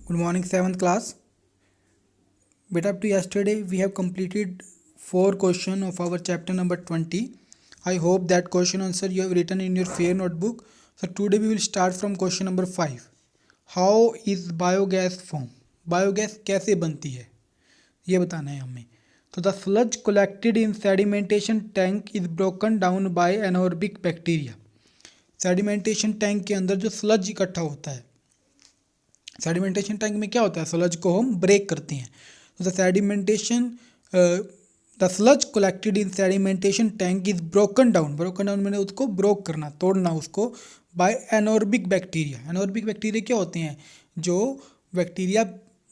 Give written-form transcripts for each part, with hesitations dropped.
Good morning, 7th class. But up to yesterday, we have completed 4 questions of our chapter number 20. I hope that question answer you have written in your fair notebook. So today we will start from question number 5. How is biogas formed? Biogas कैसे बनती है ये बताना है हमें. तो the sludge collected in sedimentation tank is broken down by anaerobic bacteria. Sedimentation tank के अंदर जो स्लज इकट्ठा होता है, सेडिमेंटेशन टैंक में क्या होता है, स्लज को हम ब्रेक करते हैं. तो the sludge collected in sedimentation tank is broken down मैंने उसको ब्रोक करना, तोड़ना उसको, बाय एनोर्बिक बैक्टीरिया. एनोर्बिक बैक्टीरिया क्या होते हैं? जो बैक्टीरिया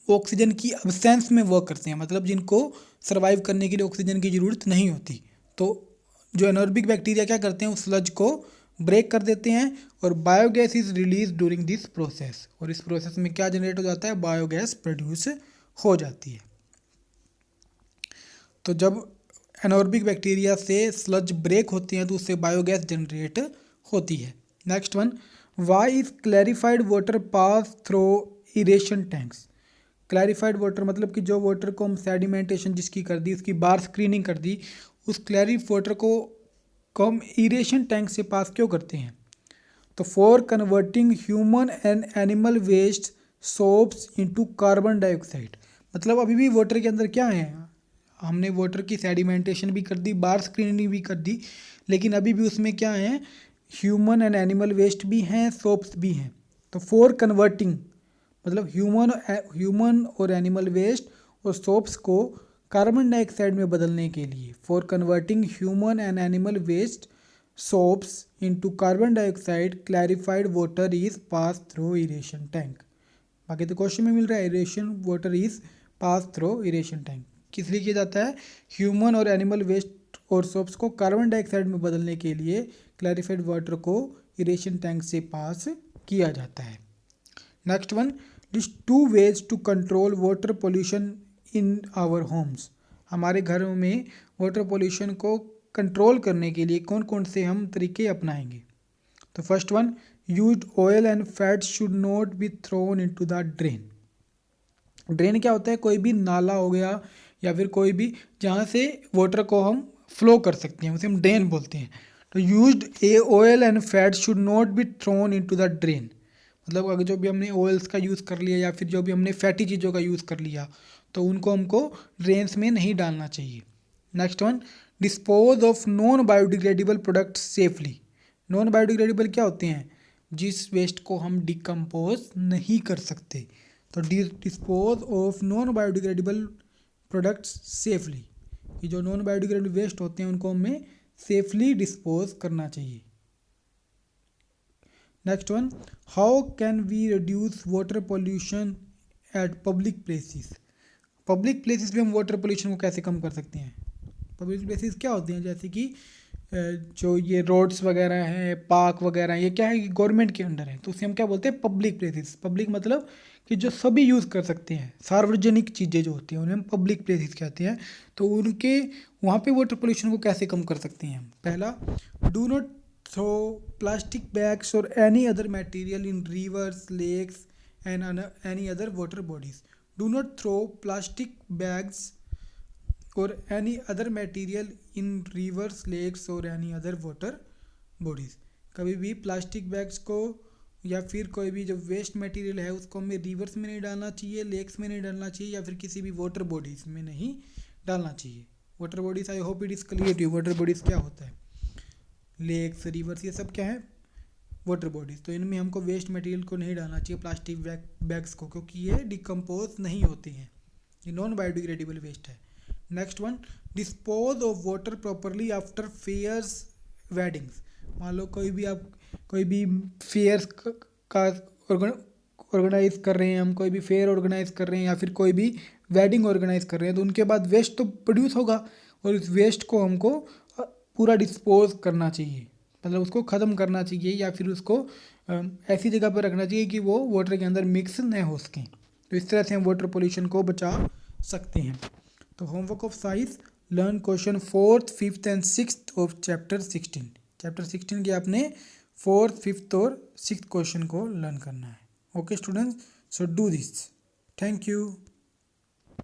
ऑक्सीजन की अब्सेंस में वर्क करते हैं, मतलब जिनको सर्वाइव करने के लिए ऑक्सीजन की ज़रूरत नहीं होती. तो जो एनोर्बिक बैक्टीरिया क्या करते हैं, उस स्लज को ब्रेक कर देते हैं और biogas is release during this process. और इस प्रोसेस में क्या जनरेट हो जाता है? बायोगैस प्रोड्यूस हो जाती है. तो जब एनोर्बिक बैक्टीरिया से स्लज ब्रेक होती हैं तो उससे बायोगैस जनरेट होती है. Next one, why is clarified water pass through aeration tanks. Clarified water मतलब कि जो वाटर को हम सेडिमेंटेशन जिसकी कर दी, उसकी बार स्क्रीनिंग कर दी, उस क्लैरिफ वाटर को हम इरेशन टैंक से पास क्यों करते हैं? तो for converting human and animal waste soaps into carbon dioxide. मतलब अभी भी वाटर के अंदर क्या है, हमने वाटर की सेडिमेंटेशन भी कर दी, बार स्क्रीनिंग भी कर दी, लेकिन अभी भी उसमें क्या है, ह्यूमन एंड एनिमल वेस्ट भी हैं, सोप्स भी हैं. तो फॉर कन्वर्टिंग मतलब ह्यूमन और एनिमल वेस्ट और सोप्स को कार्बन डाइऑक्साइड में बदलने के लिए, for converting human and animal waste soaps into carbon dioxide clarified water is pass through aeration tank. बाकी तो क्वेश्चन में मिल रहा है aeration water is pass through aeration tank. किस लिए किया जाता है? ह्यूमन और एनिमल वेस्ट और सोप्स को कार्बन डाइऑक्साइड में बदलने के लिए क्लैरिफाइड वाटर को इरेशन टैंक से पास किया जाता है. Next one, list 2 ways to control water pollution in our homes. हमारे घरों में वाटर पोल्यूशन को कंट्रोल करने के लिए कौन कौन से हम तरीके अपनाएंगे? तो first one, used oil and fats should not be thrown into the drain. Drain क्या होता है? कोई भी नाला हो गया या फिर कोई भी जहाँ से वाटर को हम फ्लो कर सकते हैं, उसे हम ड्रेन बोलते हैं. तो used oil and fats should not be thrown into the drain. मतलब अगर जो भी हमने ऑयल्स का यूज़ कर लिया या फिर जो भी हमने फैटी चीज़ों का यूज़ कर लिया तो उनको हमको ड्रेन्स में नहीं डालना चाहिए. Next one, dispose of non biodegradable products safely. Non biodegradable क्या होते हैं? जिस वेस्ट को हम डिकम्पोज नहीं कर सकते. तो dispose of non biodegradable products safely. ये जो नॉन बायोडिग्रेडेबल वेस्ट होते हैं उनको हमें सेफली डिस्पोज करना चाहिए. Next one, how can we reduce water pollution at public places. Public places पे हम वाटर पोल्यूशन को कैसे कम कर सकते हैं? पब्लिक प्लेसेस क्या होते हैं? जैसे कि जो ये रोड्स वगैरह हैं, पार्क वगैरह, ये क्या है कि गवर्नमेंट के अंडर है, तो उसे हम क्या बोलते हैं? Public places. पब्लिक मतलब कि जो सभी यूज़ कर सकते हैं, सार्वजनिक चीज़ें जो होती हैं उन्हें हम पब्लिक प्लेसेस कहते हैं. तो उनके वहाँ पे वाटर पोल्यूशन को कैसे कम कर सकते हैं? पहला, do not throw plastic bags और any other material in rivers, lakes and any other water bodies. Do not throw plastic bags और any other material in rivers, lakes और एनी अदर वाटर बॉडीज़. कभी भी plastic bags को या फिर कोई भी जो वेस्ट मटेरियल है उसको हमें रिवर्स में नहीं डालना चाहिए, लेक्स में नहीं डालना चाहिए, या फिर किसी भी वाटर बॉडीज़ में नहीं डालना चाहिए. Water bodies, I hope it is clear to you. Water bodies क्या होता है? लेक्स, रिवर्स, ये सब क्या है? Water bodies. तो इनमें हमको वेस्ट मटेरियल को नहीं डालना चाहिए, प्लास्टिक बैग्स को, क्योंकि ये डिकम्पोज नहीं होती हैं, ये नॉन बायोडिग्रेडेबल वेस्ट है. Next one, dispose of water properly after fairs, weddings. मान लो कोई भी फेयर्स का ऑर्गेनाइज कर रहे हैं, हम कोई भी फेयर ऑर्गेनाइज कर रहे हैं या फिर कोई भी वेडिंग ऑर्गेनाइज कर रहे हैं, तो उनके बाद वेस्ट तो प्रोड्यूस होगा और इस वेस्ट को हमको पूरा डिस्पोज करना चाहिए, मतलब उसको ख़त्म करना चाहिए या फिर उसको ऐसी जगह पर रखना चाहिए कि वो वाटर के अंदर मिक्स न हो सकें. तो इस तरह से हम वाटर पोल्यूशन को बचा सकते हैं. तो homework of science, learn question 4th, 5th and 6th of chapter 16. Chapter 16 के आपने 4th, 5th और 6th क्वेश्चन को लर्न करना है. Okay students, so do this. Thank you.